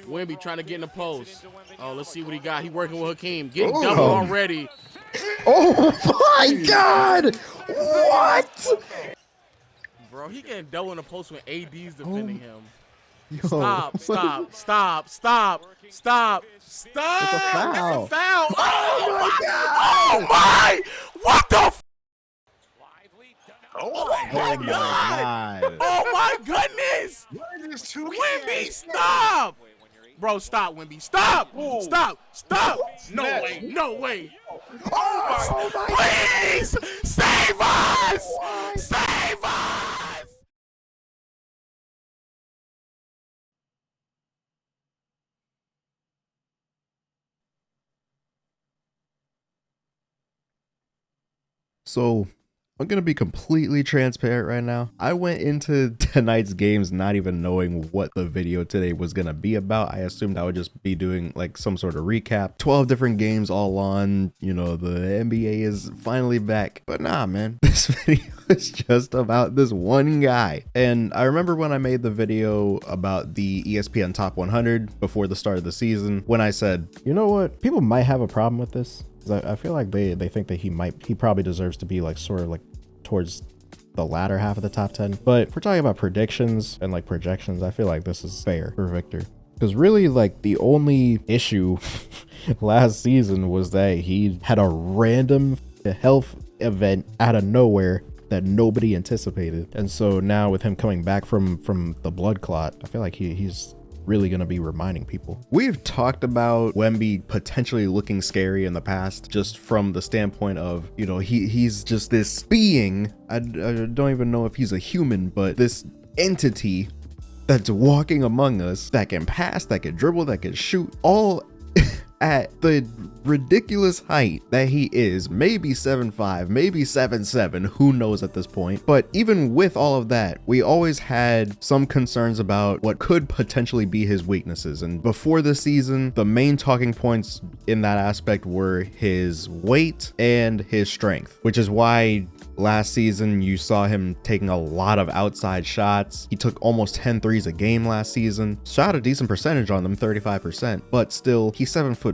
Wemby trying to get in the post. Oh, let's see what he got. He working with Hakeem. Getting double already. Oh my God! What? Bro, he getting double in the post when AD's defending him. Yo, Stop. It's a foul. Oh my! What the f? Oh my God! Oh my goodness! Wemby, stop! Bro, stop, Wemby. Stop! Stop! No way! Oh my! Please! Save us! Save us! So, I'm gonna be completely transparent right now. I went into tonight's games not even knowing what the video today was gonna be about. I assumed I would just be doing like some sort of recap. 12 different games all on, you know, the NBA is finally back. But nah, man, this video is just about this one guy. And I remember when I made the video about the ESPN Top 100 before the start of the season, when I said, you know what, people might have a problem with this. I feel like they think that he probably deserves to be like sort of like towards the latter half of the top 10. But if we're talking about predictions and like projections, I feel like this is fair for Victor. Because really, like, the only issue last season was that he had a random health event out of nowhere that nobody anticipated. And so now with him coming back from the blood clot, I feel like he's really going to be reminding people. We've talked about Wemby potentially looking scary in the past, just from the standpoint of, you know, he's just this being. I don't even know if he's a human, but this entity that's walking among us that can pass, that can dribble, that can shoot, all at the ridiculous height that he is, maybe 7'5", maybe 7'7", who knows at this point. But even with all of that, we always had some concerns about what could potentially be his weaknesses. And before the season, the main talking points in that aspect were his weight and his strength, which is why last season you saw him taking a lot of outside shots. He took almost 10 threes a game last season, shot a decent percentage on them, 35%, but still he's 7'4"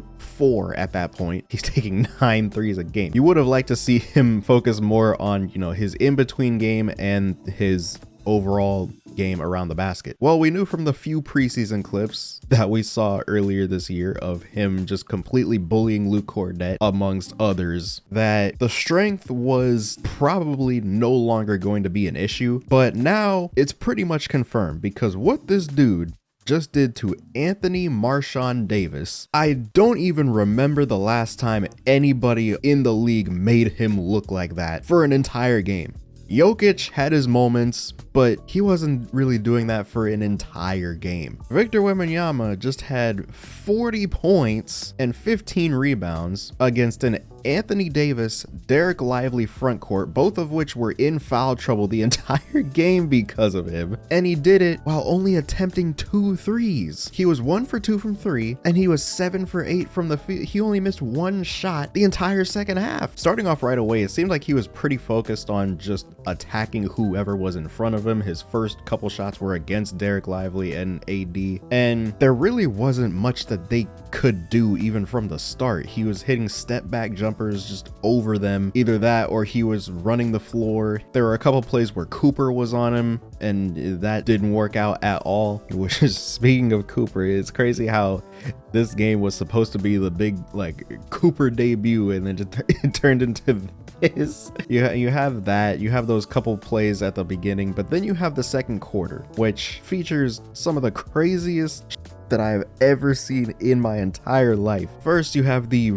at that point. He's taking 9 threes a game. You would have liked to see him focus more on, you know, his in-between game and his overall game around the basket. Well, we knew from the few preseason clips that we saw earlier this year of him just completely bullying Luke Cornett amongst others, that the strength was probably no longer going to be an issue. But now it's pretty much confirmed, because what this dude just did to Anthony Marshawn Davis, I don't even remember the last time anybody in the league made him look like that for an entire game. Jokic had his moments, but he wasn't really doing that for an entire game. Victor Wembanyama just had 40 points and 15 rebounds against an Anthony Davis, Derek Lively frontcourt, both of which were in foul trouble the entire game because of him. And he did it while only attempting 2 threes. He was 1 for 2 from 3, and he was 7 for 8 from the field. He only missed 1 shot the entire second half. Starting off right away, it seemed like he was pretty focused on just attacking whoever was in front of him. His first couple shots were against Derek Lively and AD, and there really wasn't much that they could do even from the start. He was hitting step back jumpers just over them, either that or he was running the floor. There were a couple plays where Cooper was on him, and that didn't work out at all. Which is, speaking of Cooper, it's crazy how this game was supposed to be the big like Cooper debut, and then it turned into this. You have that, you have those couple plays at the beginning, but then you have the second quarter, which features some of the craziest that I've ever seen in my entire life. First, you have the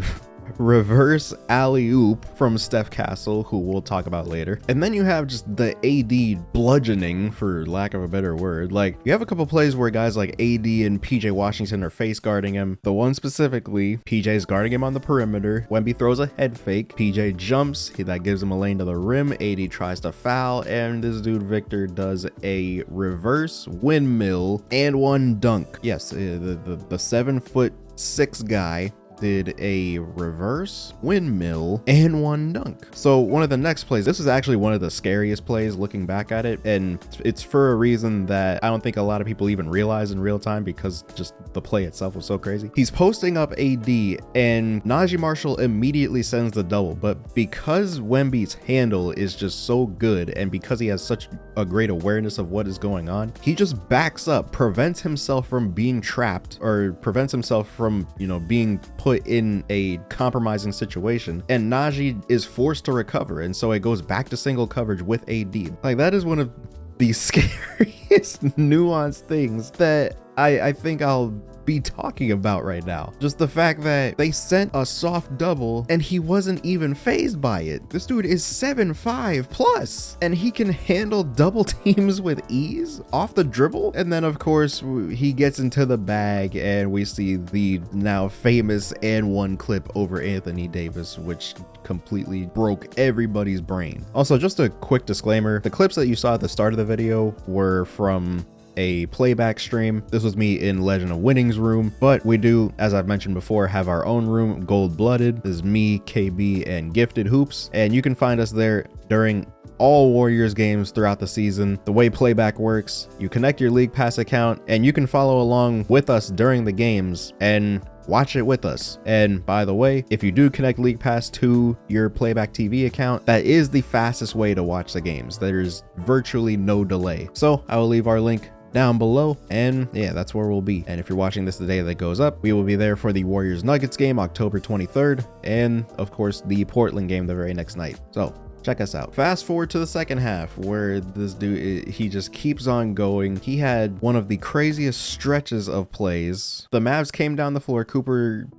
reverse alley-oop from Steph Castle, who we'll talk about later. And then you have just the AD bludgeoning, for lack of a better word. Like, you have a couple plays where guys like AD and PJ Washington are face guarding him. The one specifically, PJ's guarding him on the perimeter. Wemby throws a head fake. PJ jumps. That gives him a lane to the rim. AD tries to foul, and this dude Victor does a reverse windmill and 1 dunk. Yes, the 7'6" guy did a reverse, windmill, and one dunk. So one of the next plays, this is actually one of the scariest plays looking back at it, and it's for a reason that I don't think a lot of people even realize in real time because just the play itself was so crazy. He's posting up AD and Najee Marshall immediately sends the double, but because Wemby's handle is just so good and because he has such a great awareness of what is going on, he just backs up, prevents himself from being trapped or prevents himself from, you know, being put in a compromising situation, and Najee is forced to recover, and so it goes back to single coverage with AD. Like, that is one of the scariest nuanced things that I think I'll be talking about right now. Just the fact that they sent a soft double and he wasn't even phased by it. This dude is 7'5 plus and he can handle double teams with ease off the dribble. And then of course he gets into the bag and we see the now famous and one clip over Anthony Davis, which completely broke everybody's brain. Also, just a quick disclaimer, the clips that you saw at the start of the video were from a playback stream. This was me in Legend of Winning's room, but we do, as I've mentioned before, have our own room, Gold Blooded. This is me, KB, and Gifted Hoops, and you can find us there during all Warriors games throughout the season. The way playback works, you connect your League Pass account and you can follow along with us during the games and watch it with us. And by the way, if you do connect League Pass to your Playback TV account, that is the fastest way to watch the games. There's virtually no delay. So I will leave our link down below, and yeah, that's where we'll be. And if you're watching this the day that goes up, we will be there for the Warriors Nuggets game October 23rd, and of course the Portland game the very next night. So check us out. Fast forward to the second half where this dude, he just keeps on going. He had one of the craziest stretches of plays. The Mavs came down the floor. Cooper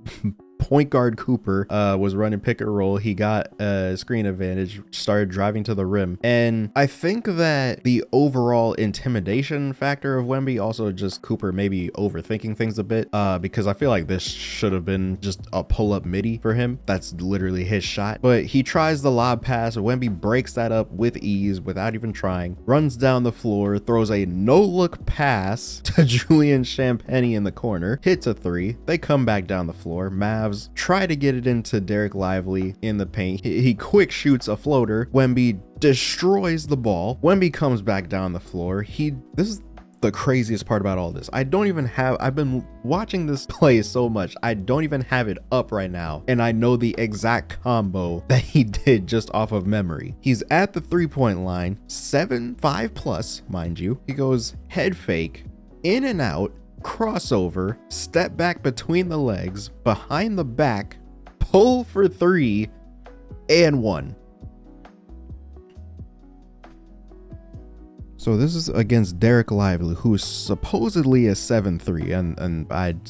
point guard Cooper was running pick and roll. He got a screen advantage, started driving to the rim. And I think that the overall intimidation factor of Wemby, also just Cooper maybe overthinking things a bit, because I feel like this should have been just a pull-up midi for him. That's literally his shot. But he tries the lob pass. Wemby breaks that up with ease without even trying, runs down the floor, throws a no-look pass to Julian Champagnie in the corner, hits a three. They come back down the floor. Mavs try to get it into Derek Lively in the paint. He quick shoots a floater. Wemby destroys the ball. Wemby comes back down the floor. This is the craziest part about all this. I've been watching this play so much, I don't even have it up right now, and I know the exact combo that he did just off of memory. He's at the 3-point line, 7'5 plus, mind you. He goes head fake, in and out, crossover, step back between the legs, behind the back, pull for three, and one. So this is against Derek Lively, who is supposedly a 7'3", and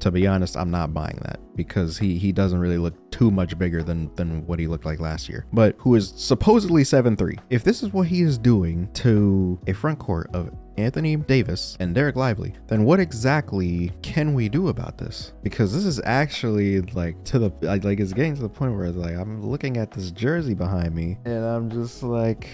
to be honest, I'm not buying that because he doesn't really look too much bigger than what he looked like last year, but who is supposedly 7'3". If this is what he is doing to a front court of Anthony Davis and Derek Lively, then what exactly can we do about this? Because this is actually like it's getting to the point where it's like I'm looking at this jersey behind me and I'm just like,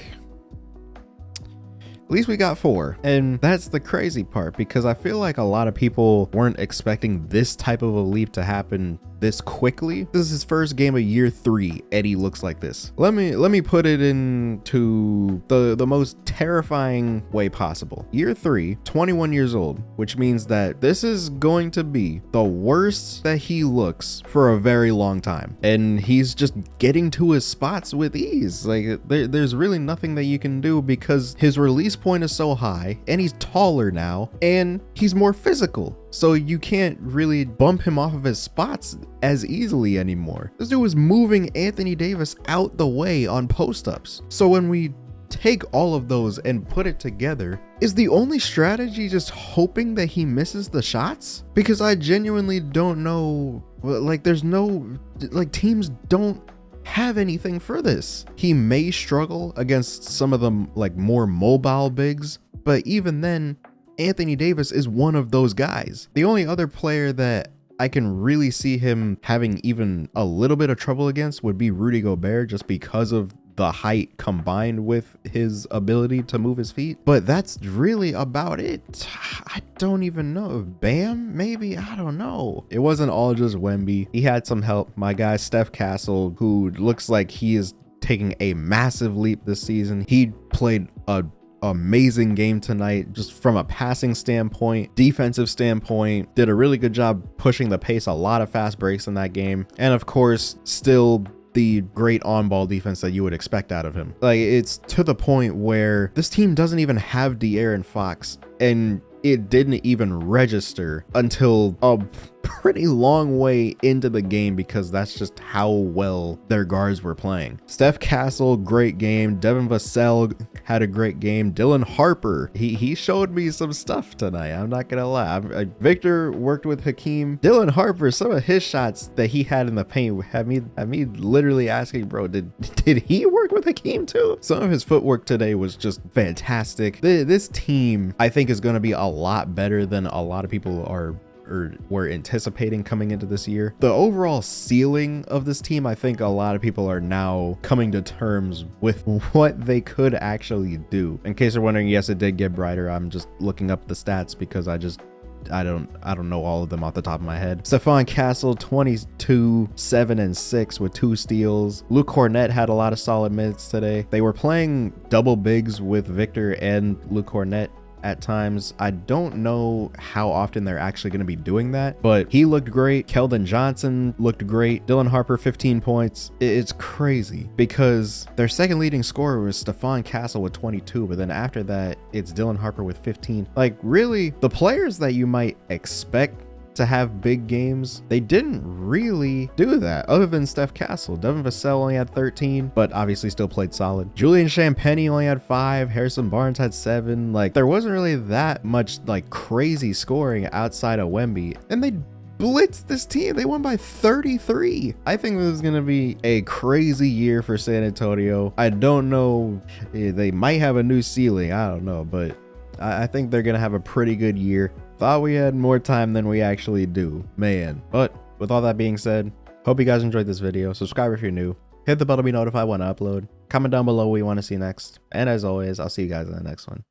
at least we got 4. And that's the crazy part, because I feel like a lot of people weren't expecting this type of a leap to happen this quickly. This is his first game of year 3. Eddie looks like this. Let me put it into the most terrifying way possible. Year 3, 21 years old, which means that this is going to be the worst that he looks for a very long time. And he's just getting to his spots with ease. Like there's really nothing that you can do because his release point is so high and he's taller now and he's more physical. So you can't really bump him off of his spots as easily anymore. This dude was moving Anthony Davis out the way on post-ups. So when we take all of those and put it together, is the only strategy just hoping that he misses the shots? Because I genuinely don't know, like there's no, like teams don't have anything for this. He may struggle against some of them like more mobile bigs, but even then, Anthony Davis is one of those guys. The only other player that I can really see him having even a little bit of trouble against would be Rudy Gobert, just because of the height combined with his ability to move his feet. But that's really about it. I don't even know. Bam? Maybe? I don't know. It wasn't all just Wemby. He had some help. My guy, Steph Castle, who looks like he is taking a massive leap this season. He played a amazing game tonight, just from a passing standpoint, defensive standpoint, did a really good job pushing the pace, a lot of fast breaks in that game. And of course, still the great on-ball defense that you would expect out of him. Like, it's to the point where this team doesn't even have De'Aaron Fox, and it didn't even register until a pretty long way into the game, because that's just how well their guards were playing. Steph Castle, great game. Devin Vassell had a great game. Dylan Harper, he showed me some stuff tonight. I'm not gonna lie. Victor worked with Hakeem. Dylan Harper, some of his shots that he had in the paint had me literally asking, bro, did he work with Hakeem too? Some of his footwork today was just fantastic. This team, I think, is going to be a lot better than a lot of people were anticipating coming into this year. The overall ceiling of this team, I think a lot of people are now coming to terms with what they could actually do. In case you're wondering, yes, it did get brighter. I'm just looking up the stats because I don't know all of them off the top of my head. Stephon Castle, 22, 7 and 6 with 2 steals. Luke Cornett had a lot of solid minutes today. They were playing double bigs with Victor and Luke Cornett at times. I don't know how often they're actually going to be doing that, but he looked great. Keldon Johnson looked great. Dylan Harper, 15 points. It's crazy because their second leading scorer was Stephon Castle with 22, but then after that, it's Dylan Harper with 15. Like, really, the players that you might expect to have big games, they didn't really do that, other than Steph Castle. Devin Vassell only had 13, but obviously still played solid. Julian Champagnie only had 5. Harrison Barnes had 7. Like, there wasn't really that much like crazy scoring outside of Wemby, and they blitzed this team. They won by 33. I think this is going to be a crazy year for San Antonio. I don't know. They might have a new ceiling. I don't know, but I think they're going to have a pretty good year. Thought we had more time than we actually do, man. But with all that being said, hope you guys enjoyed this video. Subscribe if you're new. Hit the bell to be notified when I upload. Comment down below what you want to see next. And as always, I'll see you guys in the next one.